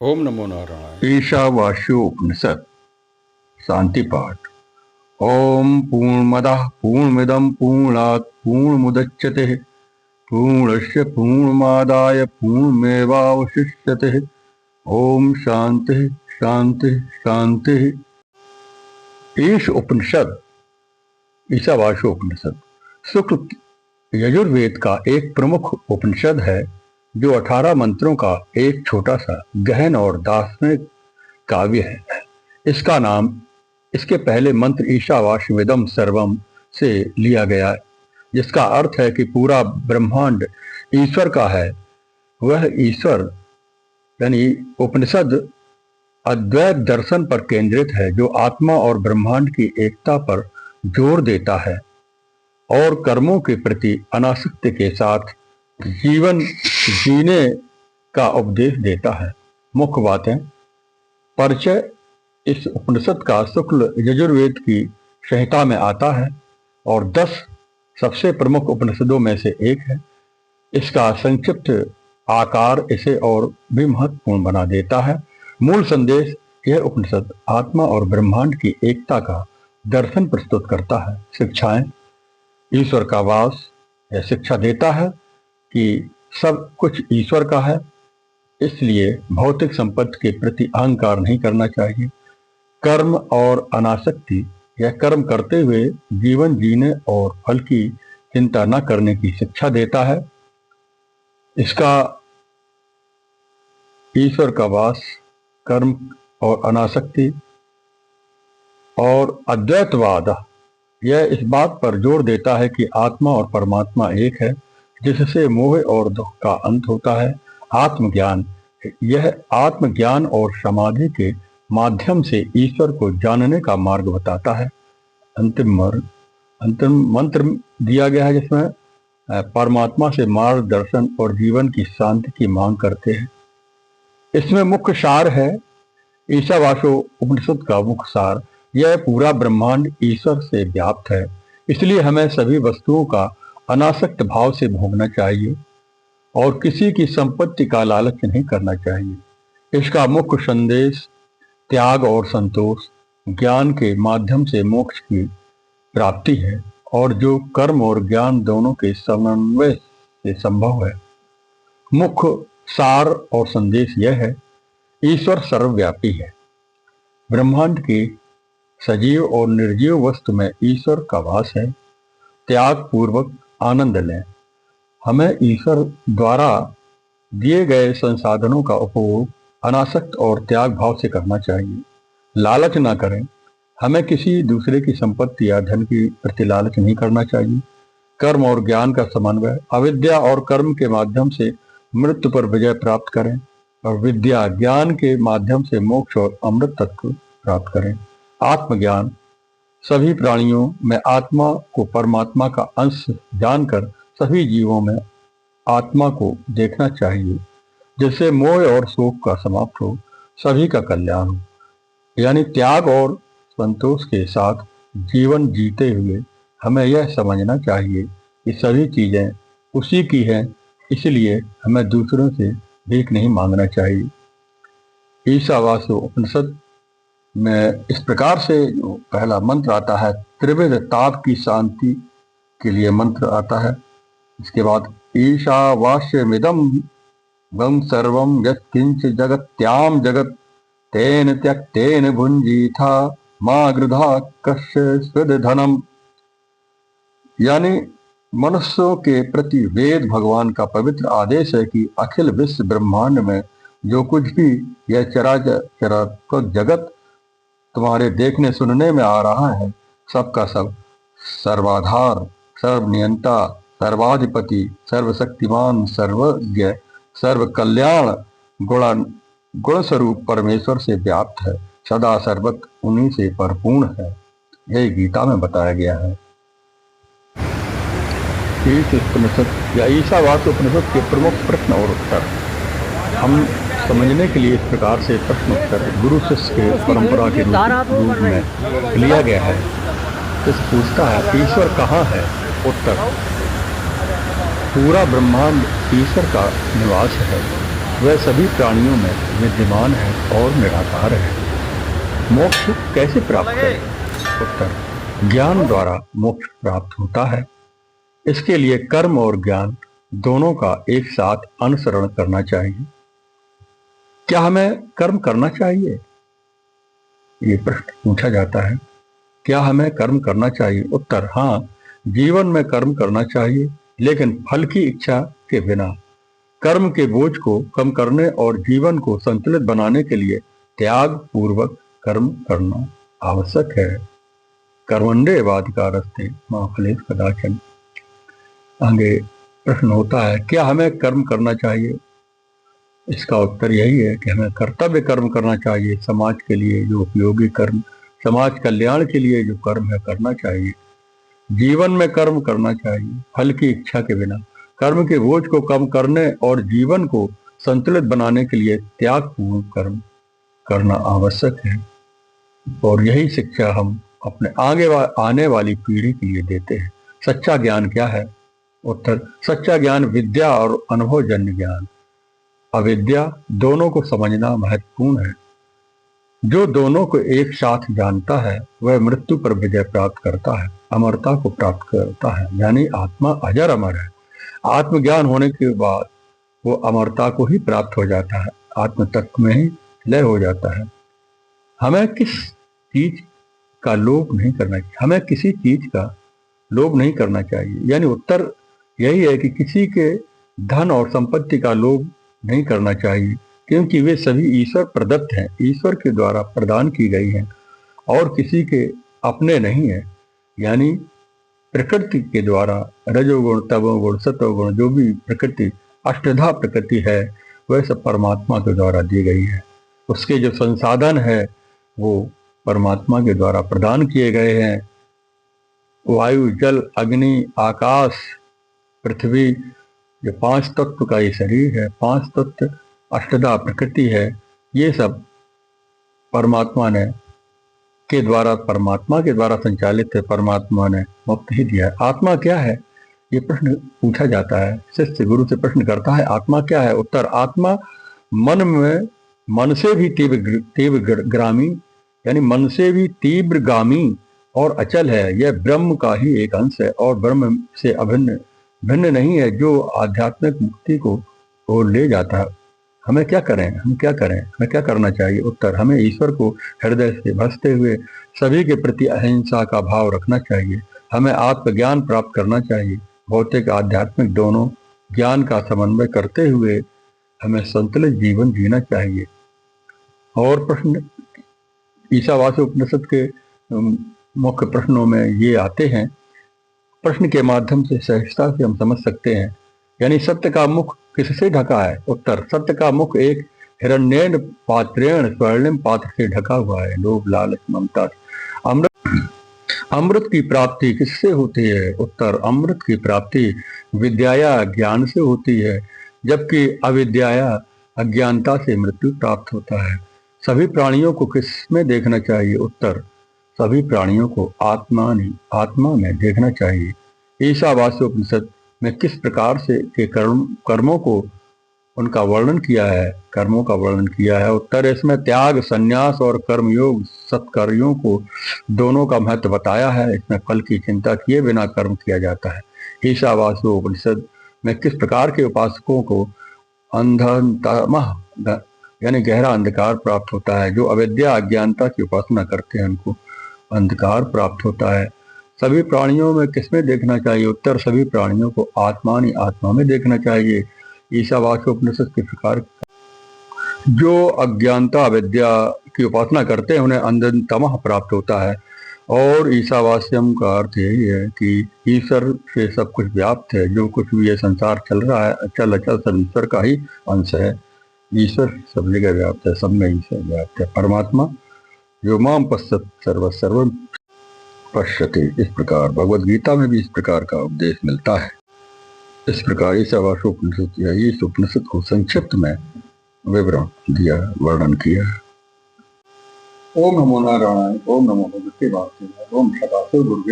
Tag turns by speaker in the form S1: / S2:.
S1: ओम नमो नारायण।
S2: ईशावास्योपनिषद शांति पाठ। ओम पूर्णमदः पूर्णमिदं पूर्णात् पूर्णमुदच्यते पूर्णस्य पूर्णमादाय पूर्णमेवावशिष्यते। ओम शांति शांति शांति। ईश उपनिषद ईशावास्योपनिषद शुक्ल यजुर्वेद का एक प्रमुख उपनिषद है जो 18 मंत्रों का एक छोटा सा गहन और दार्शनिक काव्य है। इसका नाम इसके पहले मंत्र ईशावास्यमिदं सर्वम से लिया गया है, जिसका अर्थ है कि पूरा ब्रह्मांड ईश्वर का है। वह ईश्वर यानी उपनिषद अद्वैत दर्शन पर केंद्रित है, जो आत्मा और ब्रह्मांड की एकता पर जोर देता है और कर्मों के प्रति अनासक्ति के साथ जीवन जीने का उपदेश देता है। मुख्य बातें। परिचय। इस उपनिषद का शुक्ल यजुर्वेद की संहिता में आता है और 10 सबसे प्रमुख उपनिषदों में से एक है। इसका संक्षिप्त आकार इसे और भी महत्वपूर्ण बना देता है। मूल संदेश। यह उपनिषद आत्मा और ब्रह्मांड की एकता का दर्शन प्रस्तुत करता है। शिक्षाएं। ईश्वर का वास। यह शिक्षा देता है कि सब कुछ ईश्वर का है, इसलिए भौतिक संपत्ति के प्रति अहंकार नहीं करना चाहिए। कर्म और अनासक्ति। यह कर्म करते हुए जीवन जीने और फल की चिंता न करने की शिक्षा देता है। इसका ईश्वर का वास, कर्म और अनासक्ति और अद्वैतवाद। यह इस बात पर जोर देता है कि आत्मा और परमात्मा एक है, जिससे मोह और दुख का अंत होता है। आत्मज्ञान। यह आत्मज्ञान और समाधि के माध्यम से ईश्वर को जानने का मार्ग बताता है। अंतिम मंत्र दिया गया है, जिसमें परमात्मा से मार्गदर्शन और जीवन की शांति की मांग करते हैं। इसमें मुख्य सार है ईशावास्यो उपनिषद का मुख्य सार। यह पूरा ब्रह्मांड ईश्वर से व्याप्त है, इसलिए हमें सभी वस्तुओं का अनासक्त भाव से भोगना चाहिए और किसी की संपत्ति का लालच नहीं करना चाहिए। इसका मुख्य संदेश त्याग और संतोष, ज्ञान के माध्यम से मोक्ष की प्राप्ति है और जो कर्म और ज्ञान दोनों के समन्वय से संभव है। मुख्य सार और संदेश यह है, ईश्वर सर्वव्यापी है। ब्रह्मांड की सजीव और निर्जीव वस्तु में ईश्वर का वास है। त्याग पूर्वक आनंद लें। हमें ईश्वर द्वारा दिए गए संसाधनों का उपयोग अनासक्त और त्याग भाव से करना चाहिए। लालच ना करें। हमें किसी दूसरे की संपत्ति या धन की प्रति लालच नहीं करना चाहिए। कर्म और ज्ञान का समन्वय। अविद्या और कर्म के माध्यम से मृत्यु पर विजय प्राप्त करें और विद्या ज्ञान के माध्यम से मोक्ष और अमृत तत्व प्राप्त करें। आत्मज्ञान। सभी प्राणियों में आत्मा को परमात्मा का अंश जानकर सभी जीवों में आत्मा को देखना चाहिए, जिससे मोह और शोक का समाप्त हो, सभी का कल्याण हो। यानी त्याग और संतोष के साथ जीवन जीते हुए हमें यह समझना चाहिए कि सभी चीजें उसी की हैं, इसलिए हमें दूसरों से भीख नहीं मांगना चाहिए। ईशावास्यो उपनिषद में इस प्रकार से जो पहला मंत्र आता है, त्रिविध ताप की शांति के लिए मंत्र आता है। इसके बाद ईशावास्यमिदं वं सर्वं यत्किंच जगत्याम जगत तेन त्यक्तेन भुंजीथा मा गृधा कस्य स्विद धनम। यानी मनुष्यों के प्रति वेद भगवान का पवित्र आदेश है कि अखिल विश्व ब्रह्मांड में जो कुछ भी यह चराचर जगत तुम्हारे देखने सुनने में आ रहा है, सबका सब सर्वाधार, सर्वनियंता, सर्वाधिपति, सर्वशक्तिमान, सर्वज्ञ, सर्व कल्याण गुण स्वरूप परमेश्वर से व्याप्त है, सदा सर्वत उन्हीं से परिपूर्ण है। यही गीता में बताया गया है। इस उपनिषद या ईशावास्य उपनिषद के प्रमुख प्रश्न और उत्तर हम समझने के लिए इस प्रकार से प्रश्न उत्तर गुरु शिष्य के परंपरा के रूप में लिया गया है। इस पूछता है, ईश्वर कहाँ है? उत्तर, पूरा ब्रह्मांड ईश्वर का निवास है। वह सभी प्राणियों में विद्यमान है और निराकार है। मोक्ष कैसे प्राप्त करें? उत्तर, ज्ञान द्वारा मोक्ष प्राप्त होता है। इसके लिए कर्म और ज्ञान दोनों का एक साथ अनुसरण करना चाहिए। क्या हमें कर्म करना चाहिए? ये प्रश्न पूछा जाता है, क्या हमें कर्म करना चाहिए? उत्तर, हाँ, जीवन में कर्म करना चाहिए, लेकिन फल की इच्छा के बिना। कर्म के बोझ को कम करने और जीवन को संतुलित बनाने के लिए त्याग पूर्वक कर्म करना आवश्यक है। कर्मण्येवाधिकारस्ते मा फलेषु कदाचन। आगे प्रश्न होता है, क्या हमें कर्म करना चाहिए? इसका उत्तर यही है कि हमें कर्तव्य कर्म करना चाहिए। समाज के लिए जो उपयोगी कर्म, समाज कल्याण के लिए जो कर्म है करना चाहिए। जीवन में कर्म करना चाहिए फल की इच्छा के बिना। कर्म के बोझ को कम करने और जीवन को संतुलित बनाने के लिए त्यागपूर्ण कर्म करना आवश्यक है। और यही शिक्षा हम अपने आने वाली पीढ़ी के लिए देते हैं। सच्चा ज्ञान क्या है? उत्तर, सच्चा ज्ञान विद्या और अनुभवजन्य ज्ञान, अविद्या दोनों को समझना महत्वपूर्ण है। जो दोनों को एक साथ जानता है वह मृत्यु पर विजय प्राप्त करता है, अमरता को प्राप्त करता है, यानी आत्मा अजर अमर है। आत्मज्ञान होने के बाद वो अमरता को ही प्राप्त हो जाता है, आत्म तत्व में ही लय हो जाता है। हमें किस चीज का लोभ नहीं करना चाहिए? हमें किसी चीज का लोभ नहीं करना चाहिए, यानी उत्तर यही है कि किसी के धन और संपत्ति का लोभ नहीं करना चाहिए, क्योंकि वे सभी ईश्वर प्रदत्त हैं, ईश्वर के द्वारा प्रदान की गई हैं और किसी के अपने नहीं है। यानी प्रकृति के द्वारा रजोगुण, तमोगुण, सतोगुण, जो भी प्रकृति अष्टधा प्रकृति है वह सब परमात्मा के द्वारा दी गई है। उसके जो संसाधन है वो परमात्मा के द्वारा प्रदान किए गए हैं। वायु, जल, अग्नि, आकाश, पृथ्वी, जो पांच तत्व का ये शरीर है, पांच तत्व अष्टधा प्रकृति है, ये सब परमात्मा के द्वारा संचालित है। परमात्मा ने मुक्त ही दिया है। आत्मा क्या है? ये प्रश्न पूछा जाता है। शिष्य गुरु से प्रश्न करता है, आत्मा क्या है? उत्तर, आत्मा मन से भी तीव्रगामी, यानी मन से भी तीव्रगामी और अचल है। यह ब्रह्म का ही एक अंश है और ब्रह्म से भिन्न नहीं है, जो आध्यात्मिक मुक्ति को ओर ले जाता है। हमें क्या करें? हमें क्या करना चाहिए? उत्तर, हमें ईश्वर को हृदय से भसते हुए सभी के प्रति अहिंसा का भाव रखना चाहिए। हमें आत्मज्ञान प्राप्त करना चाहिए। भौतिक आध्यात्मिक दोनों ज्ञान का समन्वय करते हुए हमें संतुलित जीवन जीना चाहिए। और प्रश्न ईशावास्य उपनिषद के मुख्य प्रश्नों में ये आते हैं। प्रश्न के माध्यम से सहजता से हम समझ सकते हैं, यानी सत्य का मुख किससे ढका है? उत्तर, सत्य का मुख एक हिरण्येन पात्रेण स्वर्णिम पात्र से ढका हुआ है। लोभ, लालच, ममता। अमृत की प्राप्ति किससे होती है? उत्तर, अमृत की प्राप्ति विद्याया ज्ञान से होती है, जबकि अविद्याया अज्ञानता से मृत्यु प्राप्त होता है। सभी प्राणियों को किस में देखना चाहिए? उत्तर, सभी प्राणियों को आत्मा में देखना चाहिए। ईशावास्य उपनिषद में किस प्रकार से के कर्मों को उनका वर्णन किया है? कर्मों का वर्णन किया है। उत्तर, इसमें त्याग, संन्यास और कर्मयोग सत्कार्यों को दोनों का महत्व बताया है। इसमें फल की चिंता किए बिना कर्म किया जाता है। ईशावास्य उपनिषद में किस प्रकार के उपासकों को अंधतमः यानी गहरा अंधकार प्राप्त होता है। जो अविद्या अज्ञानता की उपासना करते हैं उनको अंधकार प्राप्त होता है। सभी प्राणियों में किसमें देखना चाहिए? उत्तर, सभी प्राणियों को आत्मा में देखना चाहिए। ईशावास्य उपनिषद के प्रकार जो अज्ञानता अविद्या की उपासना करते हैं उन्हें अंधतमः प्राप्त होता है। और ईशावास्यम का अर्थ यही है कि ईश्वर से सब कुछ व्याप्त है। जो कुछ भी ये संसार चल रहा है, अचल सब ईश्वर का ही अंश है। ईश्वर सब जगह व्याप्त है, सब में ईश्वर व्याप्त है। परमात्मा जो माम पश्यत सर्वं पश्यति, इस प्रकार भगवत गीता में भी इस प्रकार का उपदेश मिलता है। इस प्रकार ईशावास्य उपनिषद या इस उपनिषद को संक्षिप्त में विवरण दिया, वर्णन किया। ओम नमो नारायण, ओम नमो भगवते वासुदेवाय, ओम सदाशिव गुरुवे